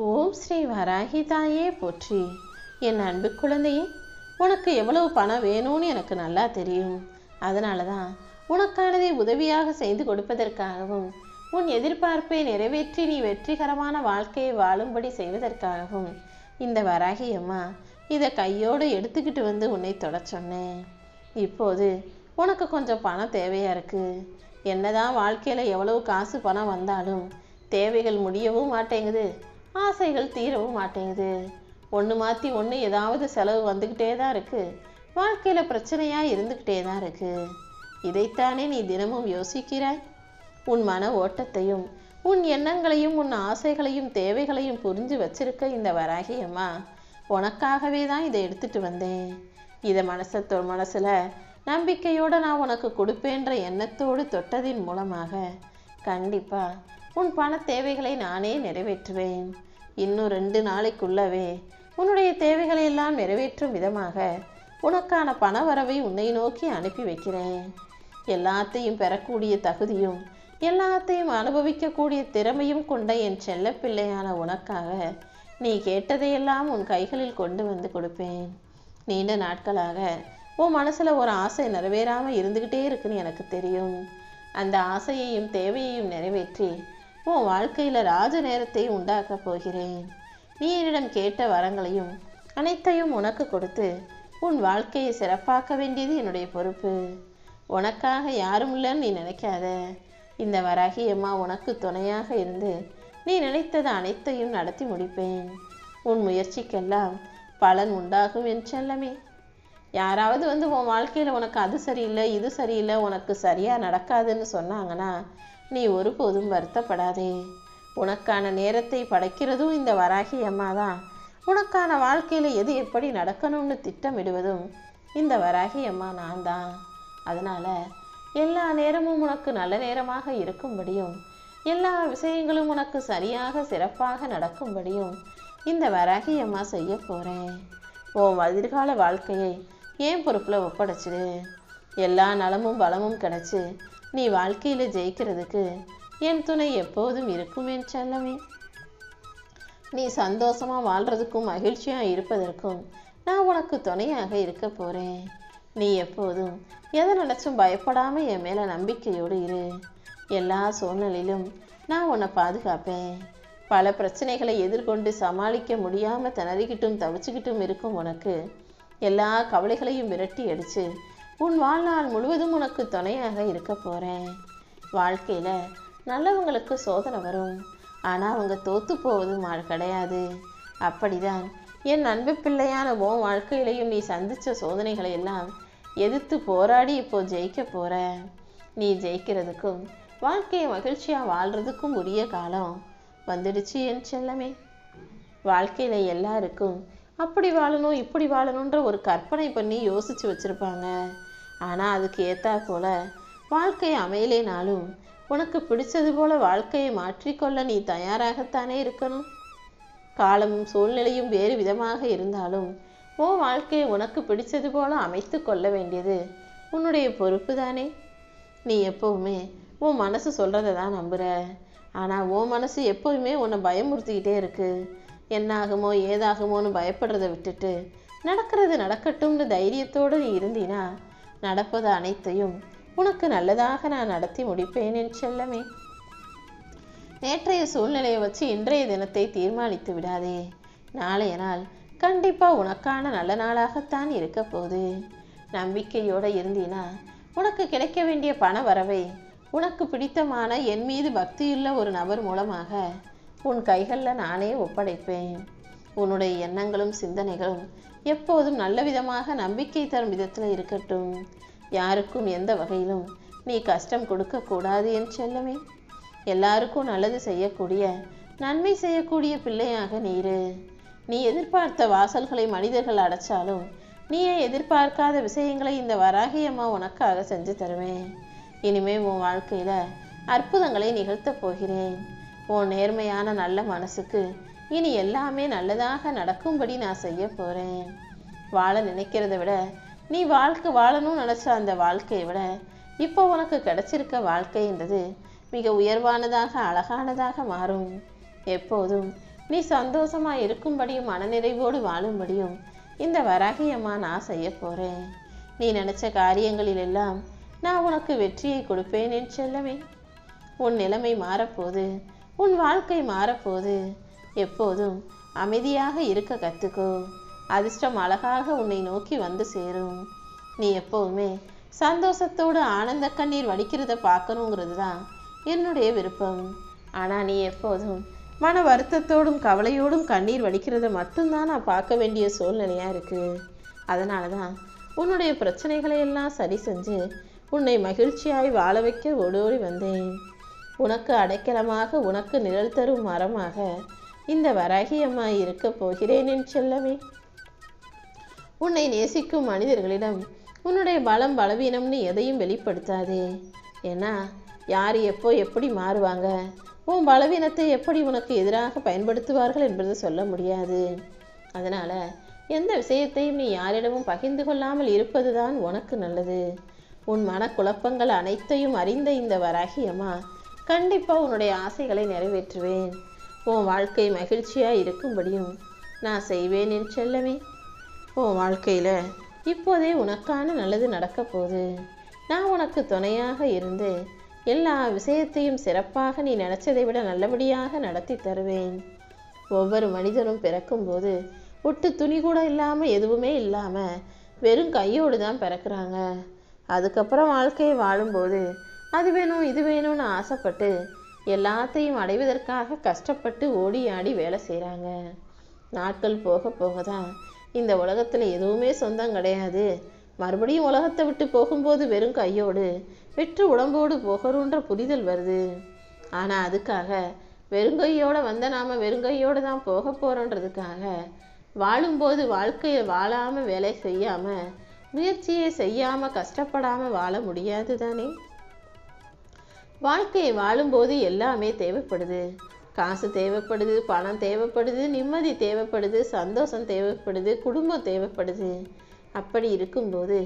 ஓம் ஸ்ரீ வராகி தாயே போற்றி. என் அன்பு குழந்தையே, உனக்கு எவ்வளவு பணம் வேணும்னு எனக்கு நல்லா தெரியும். அதனால தான் உனக்கானதை உதவியாக செய்து கொடுப்பதற்காகவும் உன் எதிர்பார்ப்பை நிறைவேற்றி நீ வெற்றிகரமான வாழ்க்கையை வாழும்படி செய்வதற்காகவும் இந்த வராகி அம்மா இதை கையோடு எடுத்துக்கிட்டு வந்து உன்னை தொட சொன்னேன். இப்போது உனக்கு கொஞ்சம் பணம் தேவையா இருக்கு. என்னதான் வாழ்க்கையில் எவ்வளவு காசு பணம் வந்தாலும் தேவைகள் முடியவும் மாட்டேங்குது, ஆசைகள் தீரவும் மாட்டேங்குது. ஒன்று மாற்றி ஒன்று ஏதாவது செலவு வந்துக்கிட்டே தான் இருக்குது. வாழ்க்கையில் பிரச்சனையாக இருந்துக்கிட்டே தான் இருக்குது. இதைத்தானே நீ தினமும் யோசிக்கிறாய். உன் மன ஓட்டத்தையும் உன் எண்ணங்களையும் உன் ஆசைகளையும் தேவைகளையும் புரிஞ்சு வச்சிருக்க இந்த வராகி அம்மா உனக்காகவே தான் இதை எடுத்துட்டு வந்தேன். இதை மனசில் நம்பிக்கையோடு நான் உனக்கு கொடுப்பேன்ற எண்ணத்தோடு தொட்டதின் மூலமாக கண்டிப்பாக உன் பண தேவைகளை நானே நிறைவேற்றுவேன். இன்னும் 2 நாளைக்குள்ளவே உன்னுடைய தேவைகளை எல்லாம் நிறைவேற்றும் விதமாக உனக்கான பண வரவை உன்னை நோக்கி அனுப்பி வைக்கிறேன். எல்லாத்தையும் பெறக்கூடிய தகுதியும் எல்லாத்தையும் அனுபவிக்கக்கூடிய திறமையும் கொண்ட என் செல்ல பிள்ளையான உனக்காக நீ கேட்டதையெல்லாம் உன் கைகளில் கொண்டு வந்து கொடுப்பேன். நீண்ட நாட்களாக உன் மனசில் ஒரு ஆசை நிறைவேறாமல் இருந்துக்கிட்டே இருக்குன்னு எனக்கு தெரியும். அந்த ஆசையையும் தேவையையும் நிறைவேற்றி உன் வாழ்க்கையில் ராஜ நேரத்தை உண்டாக்கப் போகிறேன். நீ என்னிடம் கேட்ட வரங்களையும் அனைத்தையும் உனக்கு கொடுத்து உன் வாழ்க்கையை சிறப்பாக்க வேண்டியது என்னுடைய பொறுப்பு. உனக்காக யாரும் இல்லைன்னு நீ நினைக்காத. இந்த வராகி அம்மா உனக்கு துணையாக இருந்து நீ நினைத்தது அனைத்தையும் நடத்தி முடிப்பேன். உன் முயற்சிக்கெல்லாம் பலன் உண்டாகும் என் செல்லமே. யாராவது வந்து உன் வாழ்க்கையில் உனக்கு அது சரியில்லை இது சரியில்லை உனக்கு சரியாக நடக்காதுன்னு சொன்னாங்கன்னா நீ ஒருபோதும் வருத்தப்படாதே. உனக்கான நேரத்தை படைக்கிறதும் இந்த வராகி அம்மா தான். உனக்கான வாழ்க்கையில் எது எப்படி நடக்கணும்னு திட்டமிடுவதும் இந்த வராகி அம்மா நான் தான். அதனால் எல்லா நேரமும் உனக்கு நல்ல நேரமாக இருக்கும்படியும் எல்லா விஷயங்களும் உனக்கு சரியாக சிறப்பாக நடக்கும்படியும் இந்த வராகி அம்மா செய்ய போகிறேன். உன் எதிர்கால வாழ்க்கையை ஏன் பொறுப்பில் ஒப்படைச்சிடு. எல்லா நலமும் பலமும் கிடைச்சி நீ வாழ்க்கையில் ஜெயிக்கிறதுக்கு என் துணை எப்போதும் இருக்கும் என் செல்லமே. நீ சந்தோஷமாக வாழ்கிறதுக்கும் மகிழ்ச்சியாக இருப்பதற்கும் நான் உனக்கு துணையாக இருக்க போகிறேன். நீ எப்போதும் எதை நினச்சும் பயப்படாமல் என் மேலே நம்பிக்கையோடு இரு. எல்லா சூழ்நிலையிலும் நான் உன்னை பாதுகாப்பேன். பல பிரச்சனைகளை எதிர்கொண்டு சமாளிக்க முடியாமல் திணறிக்கிட்டும் தவிச்சுக்கிட்டும் இருக்கும் உனக்கு எல்லா கவலைகளையும் விரட்டி அடித்து உன் வாழ்நாள் முழுவதும் உனக்கு துணையாக இருக்க போகிறேன். வாழ்க்கையில் நல்லவங்களுக்கு சோதனை வரும், ஆனால் அவங்க தோற்று போவதும் கிடையாது. அப்படிதான் என் அன்பு பிள்ளையான உன் வாழ்க்கையிலையும் நீ சந்தித்த சோதனைகளை எல்லாம் எதிர்த்து போராடி இப்போ ஜெயிக்க போகிற. நீ ஜெயிக்கிறதுக்கும் வாழ்க்கையை மகிழ்ச்சியாக வாழ்கிறதுக்கும் உரிய காலம் வந்துடுச்சு என் செல்லமே. வாழ்க்கையில் எல்லாருக்கும் அப்படி வாழணும் இப்படி வாழணுன்ற ஒரு கற்பனை பண்ணி யோசித்து வச்சுருப்பாங்க. ஆனால் அதுக்கு ஏற்றா போல வாழ்க்கை அமையலேனாலும் உனக்கு பிடிச்சது போல வாழ்க்கையை மாற்றிக்கொள்ள நீ தயாராகத்தானே இருக்கணும். காலமும் சூழ்நிலையும் வேறு விதமாக இருந்தாலும் உன் வாழ்க்கையை உனக்கு பிடிச்சது போல அமைத்து கொள்ள வேண்டியது உன்னுடைய பொறுப்பு தானே. நீ எப்போவுமே உன் மனசு சொல்கிறத தான் நம்புகிற. ஆனால் உன் மனசு எப்போவுமே உன்னை பயமுறுத்திக்கிட்டே இருக்கு. என்னாகுமோ ஏதாகுமோன்னு பயப்படுறதை விட்டுட்டு நடக்கிறது நடக்கட்டும்னு தைரியத்தோடு நீ இருந்தீனா நடப்பது அனைத்தையும் உனக்கு நல்லதாக நான் நடத்தி முடிப்பேன் என் செல்லமே. நேற்றைய சூழ்நிலையை வச்சு இன்றைய தினத்தை தீர்மானித்து விடாதே. நாளைய நாள் கண்டிப்பாக உனக்கான நல்ல நாளாகத்தான் இருக்க போகுது. நம்பிக்கையோடு இருந்தீனா உனக்கு கிடைக்க வேண்டிய பண வரவை உனக்கு பிடித்தமான என் மீது பக்தியுள்ள ஒரு நபர் மூலமாக உன் கைகளில் நானே ஒப்படைப்பேன். உன்னுடைய எண்ணங்களும் சிந்தனைகளும் எப்போதும் நல்ல விதமாக நம்பிக்கை தரும் விதத்தில் இருக்கட்டும். யாருக்கும் எந்த வகையிலும் நீ கஷ்டம் கொடுக்கக்கூடாது என் செல்லமே. எல்லாருக்கும் நல்லது செய்யக்கூடிய நன்மை செய்யக்கூடிய பிள்ளையாக நீரு. நீ எதிர்பார்த்த வாசல்களை மனிதர்கள் அடைச்சாலும் நீயே எதிர்பார்க்காத விஷயங்களை இந்த வராகி அம்மா உனக்காக செஞ்சு தருவேன். இனிமே உன் வாழ்க்கையில் அற்புதங்களை நிகழ்த்தப் போகிறேன். உன் நேர்மையான நல்ல மனசுக்கு இனி எல்லாமே நல்லதாக நடக்கும்படி நான் செய்ய போகிறேன். வாழ நினைக்கிறத விட நீ வாழணும்னு நினச்ச அந்த வாழ்க்கையை விட இப்போ உனக்கு கிடைச்சிருக்க வாழ்க்கைன்றது மிக உயர்வானதாக அழகானதாக மாறும். எப்போதும் நீ சந்தோஷமா இருக்கும்படியும் மனநிறைவோடு வாழும்படியும் இந்த வராகி அம்மா நான் செய்ய போறேன். நீ நினைச்ச காரியங்களில் எல்லாம் நான் உனக்கு வெற்றியை கொடுப்பேன் என் செல்லமே. உன் நிலைமை மாறப்போது, உன் வாழ்க்கை மாறப்போது. எப்போதும் அமைதியாக இருக்க கத்துக்கோ. அதிர்ஷ்டம் அழகாக உன்னை நோக்கி வந்து சேரும். நீ எப்பவுமே சந்தோஷத்தோடு ஆனந்த கண்ணீர் வடிக்கிறத பார்க்கணுங்கிறது தான் என்னுடைய விருப்பம். ஆனால் நீ எப்போதும் மன வருத்தத்தோடும் கவலையோடும் கண்ணீர் வடிக்கிறத மட்டும்தான் நான் பார்க்க வேண்டிய சூழ்நிலையாக இருக்குது. அதனால தான் உன்னுடைய பிரச்சனைகளை எல்லாம் சரி செஞ்சு உன்னை மகிழ்ச்சியாய் வாழ வைக்க ஓடோடி வந்தேன். உனக்கு அடைக்கலமாக, உனக்கு நிழல் தரும் மரமாக இந்த வராகி அம்மா இருக்க போகிறேன் என் செல்லமே. உன்னை நேசிக்கும் மனிதர்களிடம் உன்னுடைய பலம் பலவீனம்னு எதையும் வெளிப்படுத்தாதே. ஏன்னா யார் எப்போ எப்படி மாறுவாங்க, உன் பலவீனத்தை எப்படி உனக்கு எதிராக பயன்படுத்துவார்கள் என்பதை சொல்ல முடியாது. அதனால எந்த விஷயத்தையும் நீ யாரிடமும் பகிர்ந்து கொள்ளாமல் இருப்பது தான் உனக்கு நல்லது. உன் மனக்குழப்பங்கள் அனைத்தையும் அறிந்த இந்த வராகி அம்மா கண்டிப்பாக உன்னுடைய ஆசைகளை நிறைவேற்றுவேன். உன் வாழ்க்கை மகிழ்ச்சியாக இருக்கும்படியும் நான் செய்வேன் என் செல்லமே. உன் வாழ்க்கையில் இப்போதே உனக்கான நல்லது நடக்க போகுது. நான் உனக்கு துணையாக இருந்து எல்லா விஷயத்தையும் சிறப்பாக நீ நினச்சதை விட நல்லபடியாக நடத்தி தருவேன். ஒவ்வொரு மனிதனும் பிறக்கும்போது ஒட்டு துணி கூட இல்லாமல், எதுவுமே இல்லாமல் வெறும் கையோடு தான் பிறக்கிறாங்க. அதுக்கப்புறம் வாழ்க்கையை வாழும்போது அது வேணும் இது வேணும்னு ஆசைப்பட்டு எல்லாத்தையும் அடைவதற்காக கஷ்டப்பட்டு ஓடி ஆடி வேலை செய்கிறாங்க. நாட்கள் போக போக தான் இந்த உலகத்தில் எதுவுமே சொந்தம் கிடையாது, மறுபடியும் உலகத்தை விட்டு போகும்போது வெறும் கையோடு வெற்று உடம்போடு போகிறோன்ற புரிதல் வருது. ஆனால் அதுக்காக வெறுங்கையோடு வந்த நாம் வெறுங்கையோடு தான் போக போகிறோன்றதுக்காக வாழும்போது வாழ்க்கையை வாழாமல், வேலை செய்யாமல், முயற்சியை செய்யாமல், கஷ்டப்படாமல் வாழ முடியாது தானே. வாழ்க்கையை வாழும்போது எல்லாமே தேவைப்படுது. காசு தேவைப்படுது, பணம் தேவைப்படுது, நிம்மதி தேவைப்படுது, சந்தோஷம் தேவைப்படுது, குடும்பம் தேவைப்படுது. அப்படி இருக்கும்போது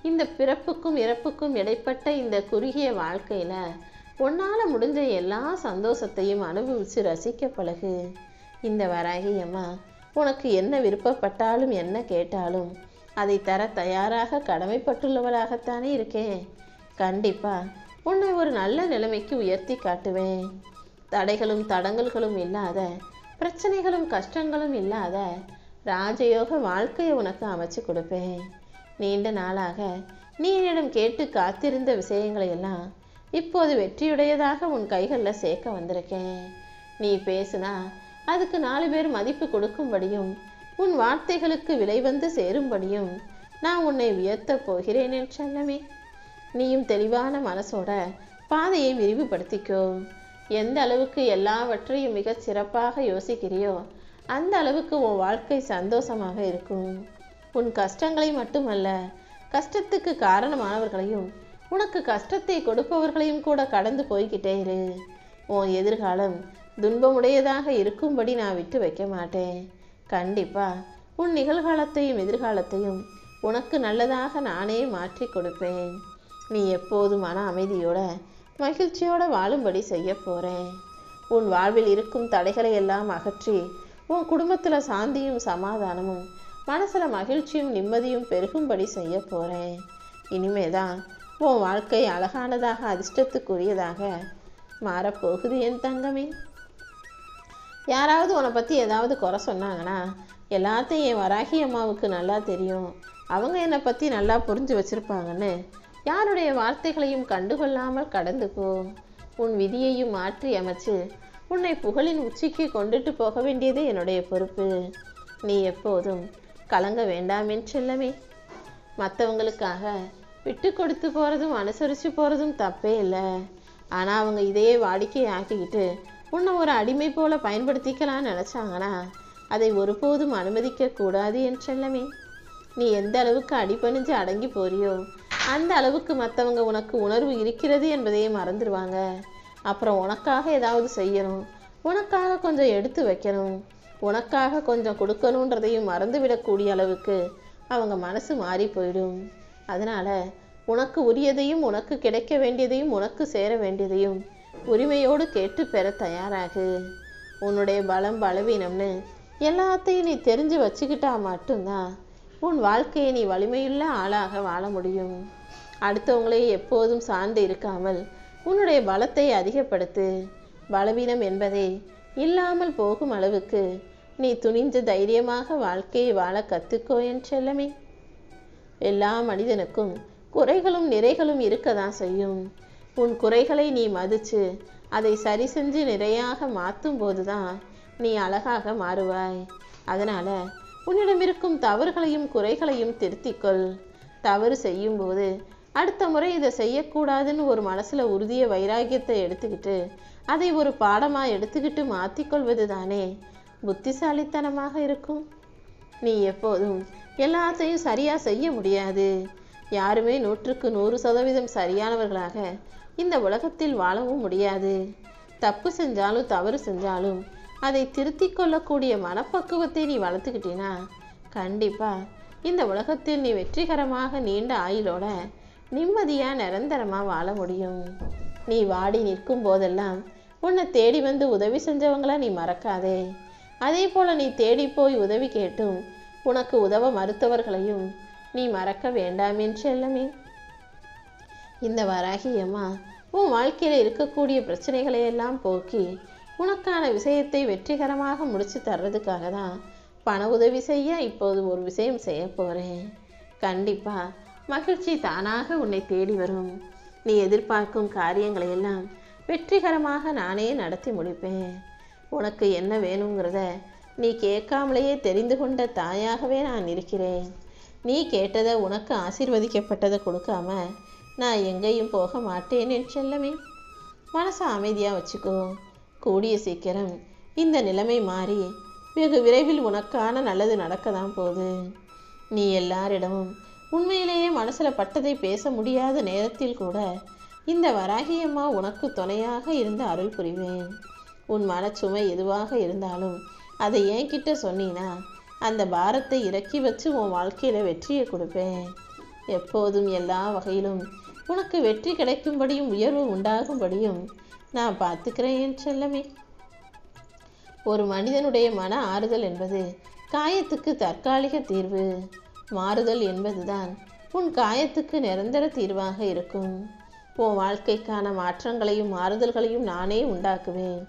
இந்த பிறப்புக்கும் இறப்புக்கும் இடைப்பட்ட இந்த குறுகிய வாழ்க்கையில் உன்னால் முடிஞ்ச எல்லா சந்தோஷத்தையும் அனுபவித்து ரசிக்க பழகு. இந்த வராகி அம்மா உனக்கு என்ன விருப்பப்பட்டாலும் என்ன கேட்டாலும் அதை தர தயாராக கடமைப்பட்டுள்ளவளாகத்தானே இருக்கேன். கண்டிப்பாக உன்னை ஒரு நல்ல நிலைமைக்கு உயர்த்தி காட்டுவேன். தடைகளும் தடங்கல்களும் இல்லாத, பிரச்சனைகளும் கஷ்டங்களும் இல்லாத ராஜயோக வாழ்க்கையை உனக்கு அமைச்சு கொடுப்பேன். நீண்ட நாளாக நீ என்னிடம் கேட்டு காத்திருந்த விஷயங்களை எல்லாம் இப்போது வெற்றியுடையதாக உன் கைகளில் சேர்க்க வந்திருக்கேன். நீ பேசுனா அதுக்கு 4 பேர் மதிப்பு கொடுக்கும்படியும், உன் வார்த்தைகளுக்கு விலை வந்து சேரும்படியும் நான் உன்னை உயர்த்த போகிறேன் என் செல்லமே. நீயும் தெளிவான மனசோட பாதையை விரிவுபடுத்திக்கோ. எந்த அளவுக்கு எல்லாவற்றையும் மிக சிறப்பாக யோசிக்கிறியோ அந்த அளவுக்கு உன் வாழ்க்கை சந்தோஷமாக இருக்கும். உன் கஷ்டங்களை மட்டுமல்ல, கஷ்டத்துக்கு காரணமானவர்களையும் உனக்கு கஷ்டத்தை கொடுப்பவர்களையும் கூட கடந்து போய்கிட்டே இரு. உன் எதிர்காலம் துன்பமுடையதாக இருக்கும்படி நான் விட்டு வைக்க மாட்டேன். கண்டிப்பா உன் நிகழ்காலத்தையும் எதிர்காலத்தையும் உனக்கு நல்லதாக நானே மாற்றி கொடுப்பேன். நீ எப்போதும் மன அமைதியோட மகிழ்ச்சியோட வாழும்படி செய்ய போறேன். உன் வாழ்வில் இருக்கும் தடைகளை எல்லாம் அகற்றி உன் குடும்பத்தில் சாந்தியும் சமாதானமும், மனசில் மகிழ்ச்சியும் நிம்மதியும் பெருகும்படி செய்ய போறேன். இனிமேதான் உன் வாழ்க்கை அழகானதாக, அதிர்ஷ்டத்துக்குரியதாக மாறப்போகுது என் தங்கமே. யாராவது உன்னை பற்றி ஏதாவது குறை சொன்னாங்கன்னா எல்லாத்தையும் என் வராகி அம்மாவுக்கு நல்லா தெரியும், அவங்க என்னை பற்றி நல்லா புரிஞ்சு வச்சுருப்பாங்கன்னு யாருடைய வார்த்தைகளையும் கண்டுகொள்ளாமல் கடந்து போ. உன் விதியையும் மாற்றி அமைச்சு உன்னை புகழின் உச்சிக்கு கொண்டுட்டு போக வேண்டியது என்னுடைய பொறுப்பு. நீ எப்போதும் கலங்க வேண்டாம் என் செல்லமே. மற்றவங்களுக்காக விட்டு கொடுத்து போகிறதும் அனுசரித்து போகிறதும் தப்பே இல்லை. ஆனால் அவங்க இதையே வாடிக்கை ஆக்கிக்கிட்டு உன்னை ஒரு அடிமை போல பயன்படுத்திக்கலான்னு நினச்சாங்கன்னா அதை ஒருபோதும் அனுமதிக்க கூடாது என் செல்லமே. நீ எந்த அளவுக்கு அடிபணிஞ்சு அடங்கி போறியோ அந்த அளவுக்கு மற்றவங்க உனக்கு உணர்வு இருக்கிறது என்பதையே மறந்துடுவாங்க. அப்புறம் உனக்காக ஏதாவது செய்யணும், உனக்காக கொஞ்சம் எடுத்து வைக்கணும், உனக்காக கொஞ்சம் கொடுக்கணுன்றதையும் மறந்துவிடக்கூடிய அளவுக்கு அவங்க மனசு மாறி போயிடும். அதனால் உனக்கு உரியதையும், உனக்கு கிடைக்க வேண்டியதையும், உனக்கு சேர வேண்டியதையும் உரிமையோடு கேட்டு பெற தயாராகு. உன்னுடைய பலம் பலவீனம்னு எல்லாத்தையும் நீ தெரிஞ்சு வச்சுக்கிட்டா மட்டும்தான் உன் வாழ்க்கையை நீ வலிமையுள்ள ஆளாக வாழ முடியும். அடுத்தவங்களே எப்போதும் சார்ந்து இருக்காமல் உன்னுடைய பலத்தை அதிகப்படுத்து. பலவீனம் என்பதே இல்லாமல் போகும் அளவுக்கு நீ துணிந்து தைரியமாக வாழ்க்கையை வாழ கத்துக்கோ என் செல்லமே. எல்லா மனிதனுக்கும் குறைகளும் நிறைகளும் இருக்கதான் செய்யும். உன் குறைகளை நீ மதிச்சு அதை சரி செஞ்சு நிறையாக மாற்றும் போதுதான் நீ அழகாக மாறுவாய். அதனால உன்னிடம் இருக்கும் தவறுகளையும் குறைகளையும் திருத்திக்கொள். தவறு செய்யும் போது அடுத்த முறை இதை செய்யக்கூடாதுன்னு ஒரு மனசுல உறுதிய வைராகியத்தை எடுத்துக்கிட்டு அதை ஒரு பாடமா எடுத்துக்கிட்டு மாற்றிக்கொள்வது தானே புத்திசாலித்தனமாக இருக்கும். நீ எப்போதும் எல்லாத்தையும் சரியா செய்ய முடியாது. யாருமே 100க்கு 100% சரியானவர்களாக இந்த உலகத்தில் வாழவும் முடியாது. தப்பு செஞ்சாலும் தவறு செஞ்சாலும் அதை திருத்திக் கொள்ளக்கூடிய மனப்பக்குவத்தை நீ வளர்த்துக்கிட்டினா கண்டிப்பா இந்த உலகத்தில் நீ வெற்றிகரமாக நீண்ட ஆயுளோட நிம்மதியா நிரந்தரமா வாழ முடியும். நீ வாடி நிற்கும் போதெல்லாம் உன்னை தேடி வந்து உதவி செஞ்சவங்கள நீ மறக்காதே. அதே போல நீ தேடி போய் உதவி கேட்டும் உனக்கு உதவ மறுத்தவர்களையும் நீ மறக்க வேண்டாம் என் செல்லமே. இந்த வராகி அம்மா உன் வாழ்க்கையில இருக்கக்கூடிய பிரச்சனைகளை எல்லாம் போக்கி உனக்கான விஷயத்தை வெற்றிகரமாக முடிச்சு தர்றதுக்காக தான் பண உதவி செய்ய இப்போது ஒரு விஷயம் செய்ய போறேன். கண்டிப்பா மகிழ்ச்சி தானாக உன்னை தேடி வரும். நீ எதிர்பார்க்கும் காரியங்களை எல்லாம் வெற்றிகரமாக நானே நடத்தி முடிப்பேன். உனக்கு என்ன வேணுங்கிறத நீ கேட்காமலேயே தெரிந்து கொண்ட தாயாகவே நான் இருக்கிறேன். நீ கேட்டதை உனக்கு ஆசீர்வதிக்கப்பட்டதை கொடுக்காம நான் எங்கேயும் போக மாட்டேன் என் செல்லமே. மனசை அமைதியாக வச்சுக்கோ. கூடிய சீக்கிரம் இந்த நிலைமை மாறி வெகு விரைவில் உனக்கான நல்லது நடக்க தான் போகுது. நீ எல்லாரிடமும் உண்மையிலேயே மனசில் பட்டதை பேச முடியாத நேரத்தில் கூட இந்த வராகியம்மா உனக்கு துணையாக இருந்து அருள் புரிவேன். உன் மனச்சுமை எதுவாக இருந்தாலும் அதை என்கிட்ட சொன்னீனா அந்த பாரத்தை இறக்கி வச்சு உன் வாழ்க்கையில் வெற்றியை கொடுப்பேன். எப்போதும் எல்லா வகையிலும் உனக்கு வெற்றி கிடைக்கும்படியும் உயர்வு உண்டாகும்படியும் நான் பார்த்துக்கிறேன் என் செல்லமே. ஒரு மனிதனுடைய மன ஆறுதல் என்பது காயத்துக்கு தற்காலிக தீர்வு. மாறுதல் என்பதுதான் உன் காயத்துக்கு நிரந்தர தீர்வாக இருக்கும். உன் வாழ்க்கைக்கான மாற்றங்களையும் மாறுதல்களையும் நானே உண்டாக்குவேன்.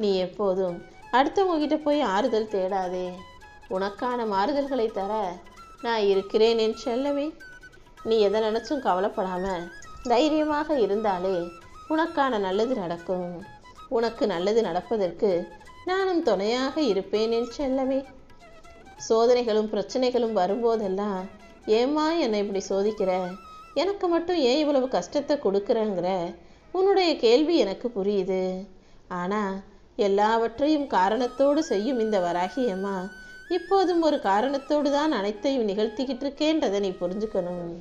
நீ எப்போதும் அடுத்தவங்கிட்ட போய் ஆறுதல் தேடாதே. உனக்கான மாறுதல்களை தர நான் இருக்கிறேன் என் செல்லமே. நீ எதை நினைச்சும் கவலைப்படாம தைரியமாக இருந்தாலே உனக்கான நல்லது நடக்கும். உனக்கு நல்லது நடப்பதற்கு நானும் துணையாக இருப்பேன் என் செல்லமே. சோதனைகளும் பிரச்சனைகளும் வரும்போதெல்லாம் ஏம்மா என்னை இப்படி சோதிக்கிற, எனக்கு மட்டும் ஏன் இவ்வளவு கஷ்டத்தை கொடுக்குறங்கிற உன்னுடைய கேள்வி எனக்கு புரியுது. ஆனால் எல்லாவற்றையும் காரணத்தோடு செய்யும் இந்த வராகியம்மா இப்போதும் ஒரு காரணத்தோடு தான் அனைத்தையும் நிகழ்த்திக்கிட்டு இருக்கேன்றதை நீ புரிஞ்சுக்கணும்.